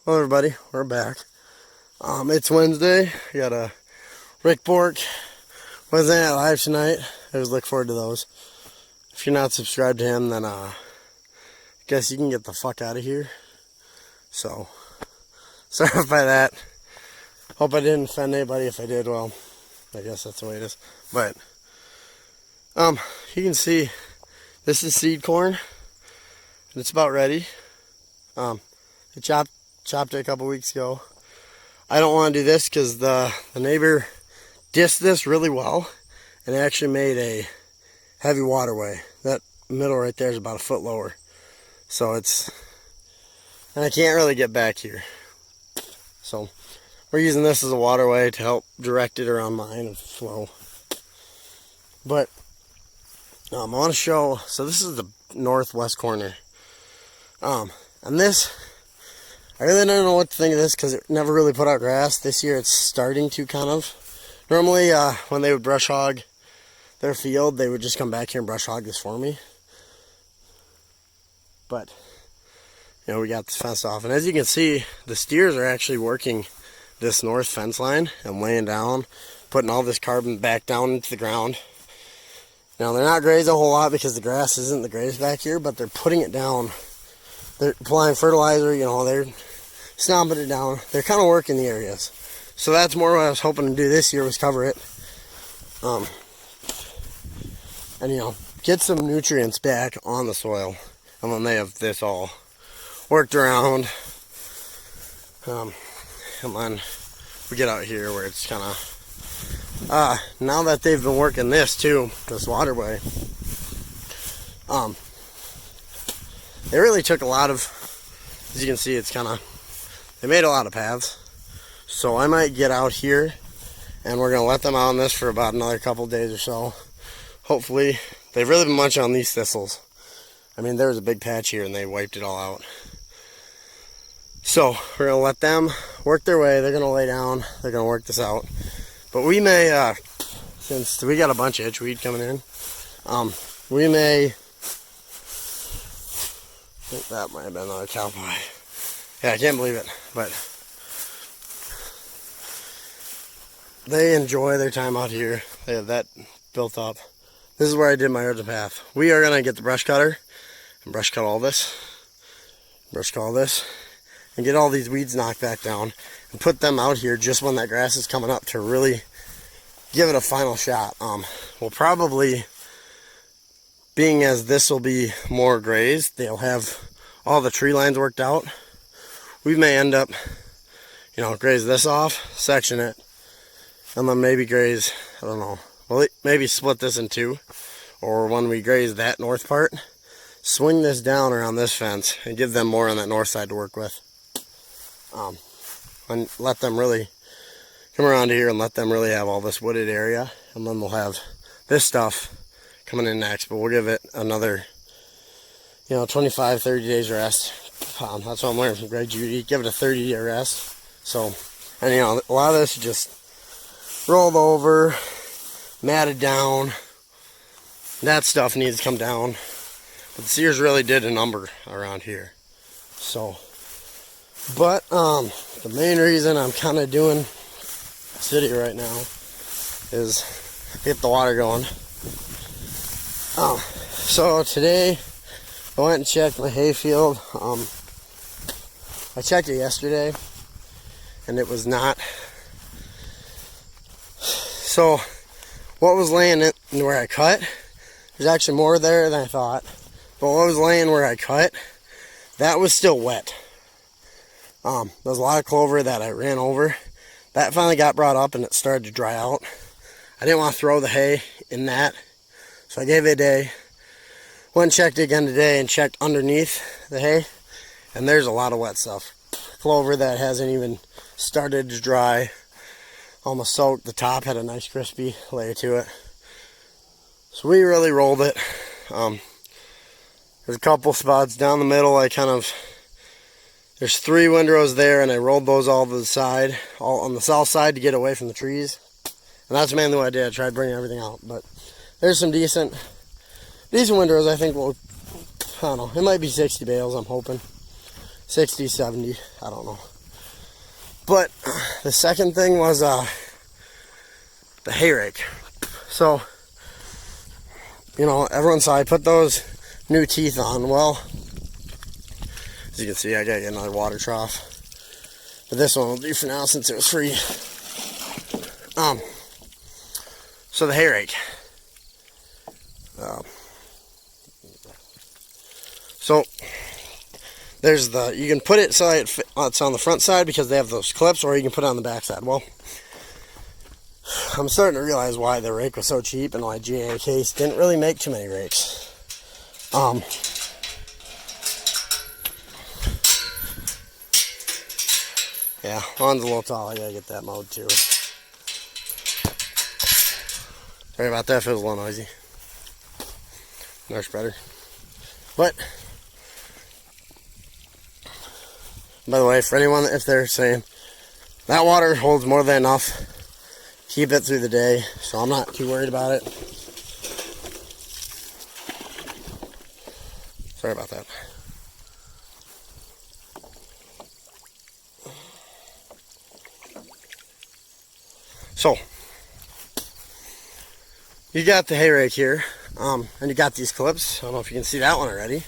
Hello everybody, we're back. It's Wednesday. We got a Rick Bork Wednesday Night Live tonight. I always look forward to those. If you're not subscribed to him, then I guess you can get the fuck out of here. So, sorry about that. Hope I didn't offend anybody. If I did, well, I guess that's the way it is. But, you can see this is seed corn. And it's about ready. I chopped it a couple weeks ago. I don't want to do this because the neighbor dissed this really well and it actually made a heavy waterway. That middle right there is about a foot lower. So and I can't really get back here. So we're using this as a waterway to help direct it around mine and flow. But I want to show, so this is the northwest corner. And this, I really don't know what to think of this because it never really put out grass. This year it's starting to kind of. Normally when they would brush hog their field, they would just come back here and brush hog this for me. But, you know, we got this fenced off. And as you can see, the steers are actually working this north fence line and laying down, putting all this carbon back down into the ground. Now, they're not grazing a whole lot because the grass isn't the greatest back here, but they're putting it down. They're applying fertilizer, you know, they're stomping it down. They're kind of working the areas. So that's more what I was hoping to do this year, was cover it. And, you know, get some nutrients back on the soil. And then they have this all worked around. And then we get out here where it's kind of, now that they've been working this too, this waterway, they really took a lot of, as you can see, it's kind of, they made a lot of paths. So I might get out here and we're going to let them out on this for about another couple days or so. Hopefully, they've really been munching on these thistles. I mean, there was a big patch here and they wiped it all out. So we're going to let them work their way. They're going to lay down. They're going to work this out. But we may, since we got a bunch of itchweed coming in, we may, I think that might have been another cowboy. Yeah, I can't believe it. But they enjoy their time out here. They have that built up. This is where I did my urgent path. We are going to get the brush cutter and brush cut all this. Brush cut all this. And get all these weeds knocked back down. And put them out here just when that grass is coming up to really give it a final shot. We'll probably, being as this will be more grazed, they'll have all the tree lines worked out. We may end up, you know, graze this off, section it, and then maybe graze, I don't know, well, maybe split this in two, or when we graze that north part, swing this down around this fence and give them more on that north side to work with. And let them really come around here and let them really have all this wooded area, and then we'll have this stuff coming in next. But we'll give it another, you know, 25, 30 days rest. That's what I'm learning from Greg Judy. Give it a 30-day rest. So, and you know, a lot of this is just rolled over, matted down. That stuff needs to come down. But the steers really did a number around here. So, but the main reason I'm kind of doing city right now is get the water going. So today I went and checked my hay field. I checked it yesterday and it was not. So what was laying it where I cut, there's actually more there than I thought. But what was laying where I cut, that was still wet. There's a lot of clover that I ran over. That finally got brought up and it started to dry out. I didn't want to throw the hay in that, so I gave it a day. Went and checked it again today and checked underneath the hay, and there's a lot of wet stuff. Clover that hasn't even started to dry, almost soaked. The top had a nice crispy layer to it. So we really rolled it. There's a couple spots down the middle. There's 3 windrows there, and I rolled those all to the side, all on the south side to get away from the trees. And that's mainly what I did. I tried bringing everything out. But there's some decent windrows. I think will, I don't know, it might be 60 bales, I'm hoping. 60, 70, I don't know. But the second thing was the hay rake. So, you know, everyone saw I put those new teeth on. Well, as you can see, I gotta get another water trough. But this one will do for now since it was free. So the hay rake. So there's you can put it so it's on the front side because they have those clips, or you can put it on the back side. Well, I'm starting to realize why the rake was so cheap and why GA Case didn't really make too many rakes. Yeah, lawn's a little tall. I gotta get that mowed too. Sorry about that if it was a little noisy. Much better. But, by the way, for anyone, if they're saying that water holds more than enough, keep it through the day, so I'm not too worried about it. Sorry about that. So, you got the hay rake here, and you got these clips. I don't know if you can see that one already,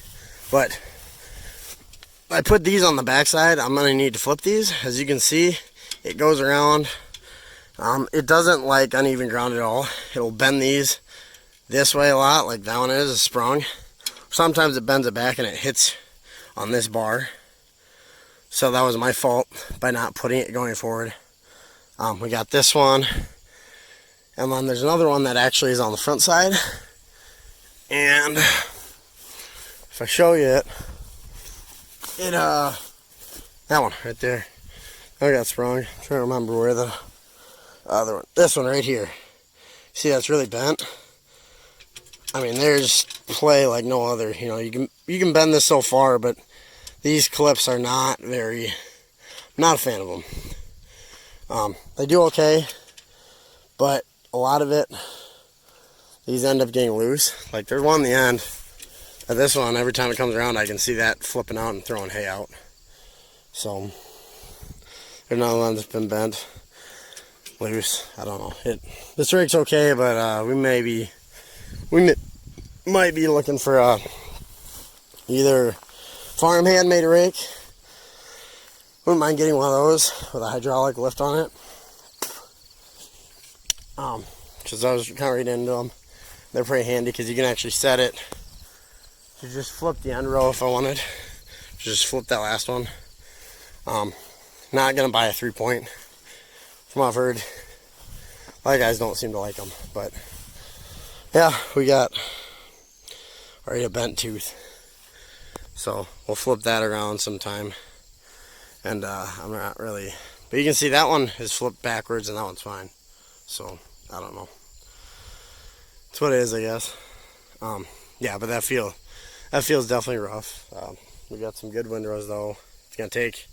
but I put these on the backside. I'm going to need to flip these. As you can see, it goes around. It doesn't like uneven ground at all. It'll bend these this way a lot, like that one is sprung. Sometimes it bends it back and it hits on this bar. So that was my fault by not putting it going forward. We got this one, and then there's another one that actually is on the front side. And if I show you it, that one right there, I got sprung. I'm trying to remember where the other one, this one right here. See, that's really bent. I mean, there's play like no other. You know, you can bend this so far, but these clips are not very. Not a fan of them. They do okay, but a lot of it, these end up getting loose. Like there's one in the end. But this one, every time it comes around, I can see that flipping out and throwing hay out. So there's another one that's been bent loose. I don't know. This rake's okay, but we might be looking for either farm handmade rake. Wouldn't mind getting one of those with a hydraulic lift on it. Because I was kind of reading into them. They're pretty handy because you can actually set it to just flip the end row if I wanted. Just flip that last one. Not gonna buy a 3-point. From what I've heard, a lot of guys don't seem to like them. But yeah, we got already a bent tooth. So we'll flip that around sometime. And I'm not really, but you can see that one is flipped backwards and that one's fine. So I don't know. That's what it is, I guess. Yeah, but that feels definitely rough. We got some good windrows though. It's gonna take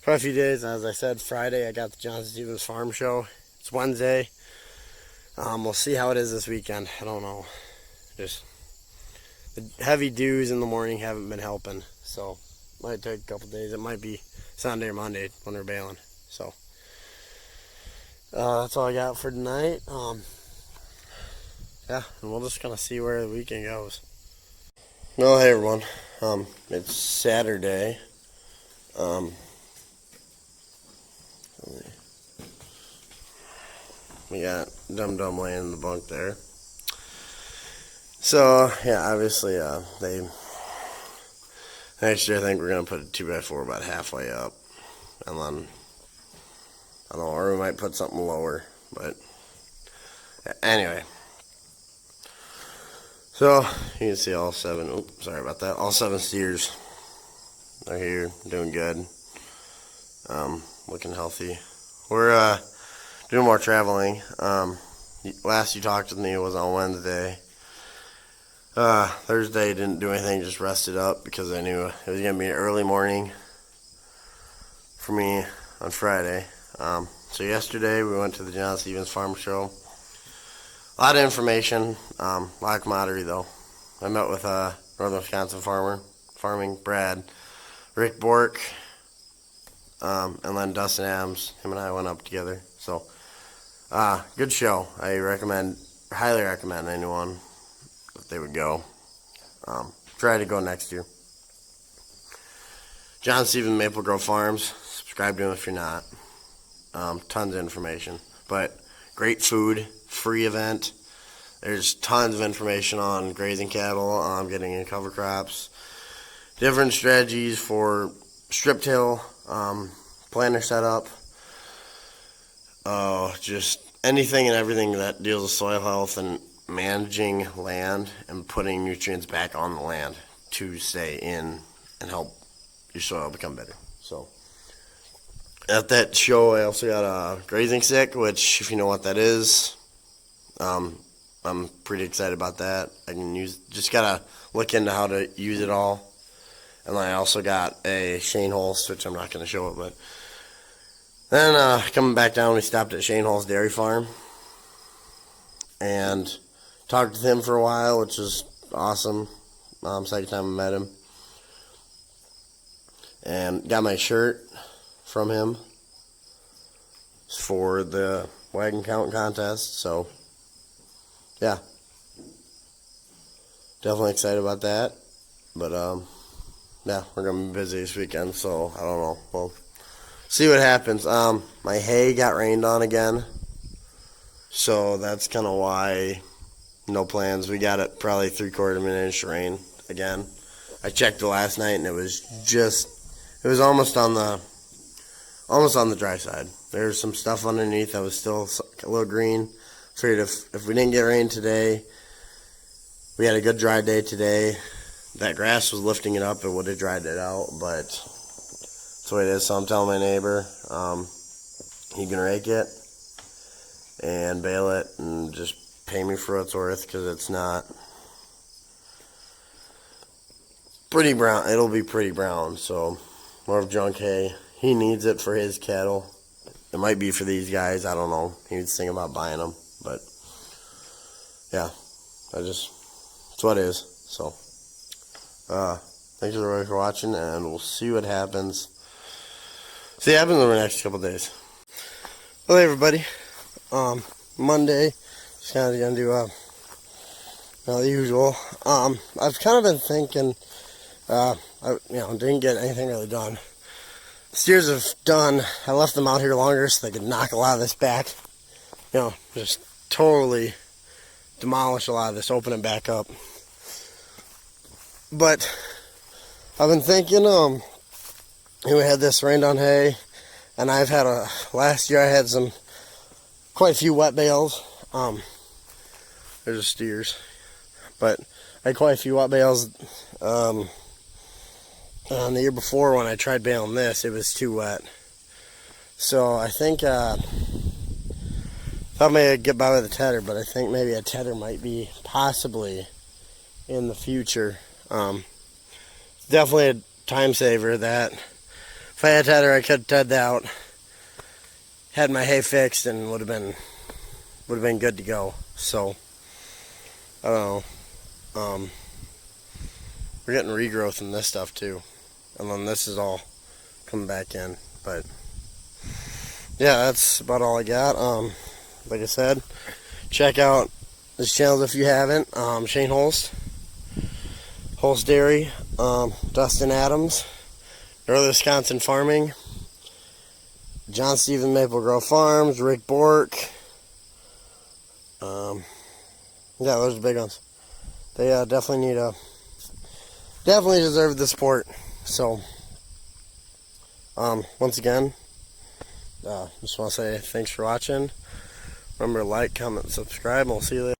quite a few days. As I said, Friday I got the Johnson Stevens Farm Show. It's Wednesday. We'll see how it is this weekend. I don't know. Just the heavy dews in the morning haven't been helping. So might take a couple days. It might be Sunday or Monday when we're bailing. So that's all I got for tonight. Yeah, and we'll just kind of see where the weekend goes. Well, hey everyone. It's Saturday. We got Dum Dum laying in the bunk there. So yeah, obviously next year I think we're gonna put a 2x4 about halfway up, and then I don't know, or we might put something lower. But anyway, so you can see all 7. Oops, sorry about that. All 7 steers are here, doing good, looking healthy. We're doing more traveling. Last you talked with me was on Wednesday. Thursday didn't do anything, just rested up because I knew it was going to be an early morning for me on Friday. So yesterday we went to the Johnson Stevens Farm Show. A lot of information, a lot of camaraderie though. I met with Northern Wisconsin farming Brad, Rick Bork, and then Dustin Adams, him and I went up together. So, good show. I highly recommend anyone that they would go. Try to go next year. John Stephen Maple Grove Farms. Subscribe to him if you're not. Tons of information. But great food, free event. There's tons of information on grazing cattle, getting in cover crops, different strategies for strip till, planter setup, just anything and everything that deals with soil health and managing land and putting nutrients back on the land to stay in and help your soil become better. So at that show, I also got a grazing stick, which, if you know what that is, I'm pretty excited about that. Just gotta look into how to use it all. And then I also got a Shane Holst, which I'm not gonna show it, but then coming back down, we stopped at Shane Holst Dairy Farm and talked with him for a while, which was awesome. Second time I met him. And got my shirt from him for the wagon count contest. So, yeah. Definitely excited about that. But, yeah, we're going to be busy this weekend, so I don't know. We'll see what happens. My hay got rained on again. So that's kind of why no plans. We got it probably 3/4 of an inch rain again. I checked it last night and it was almost on the dry side. There's some stuff underneath that was still a little green. Figured if we didn't get rain today, we had a good dry day today. That grass was lifting it up, it would have dried it out, but that's the way it is. So I'm telling my neighbor, he can rake it and bale it and just pay me for what it's worth, because it's not pretty brown. It'll be pretty brown, so more of junk hay. He needs it for his cattle. It might be for these guys, I don't know. He was thinking about buying them, but yeah, it's what it is. So thanks everybody for watching, and we'll see what happens. See what happens over the next couple days. Well, hey everybody, Monday, just kind of gonna do the usual. I've kind of been thinking, I didn't get anything really done. Steers have done. I left them out here longer so they could knock a lot of this back. Just totally demolish a lot of this, open it back up. But I've been thinking, we had this rained on hay, and I've had last year I had quite a few wet bales. There's just steers, but I had quite a few wet bales. The year before, when I tried baling this, it was too wet. So I think thought maybe I'd get by with a tedder, but I think maybe a tedder might be possibly in the future. Definitely a time saver. That if I had a tedder, I could have tedded out, had my hay fixed, and would have been good to go. So I don't know. We're getting regrowth in this stuff too, and then this is all coming back in. But yeah, that's about all I got. Like I said, check out this channel if you haven't. Shane Holst Dairy, Dustin Adams, Northern Wisconsin Farming, John Stephen Maple Grove Farms, Rick Bork. Yeah, those are big ones. They definitely deserve the support. So, once again, just want to say thanks for watching. Remember to like, comment, subscribe, and we'll see you later.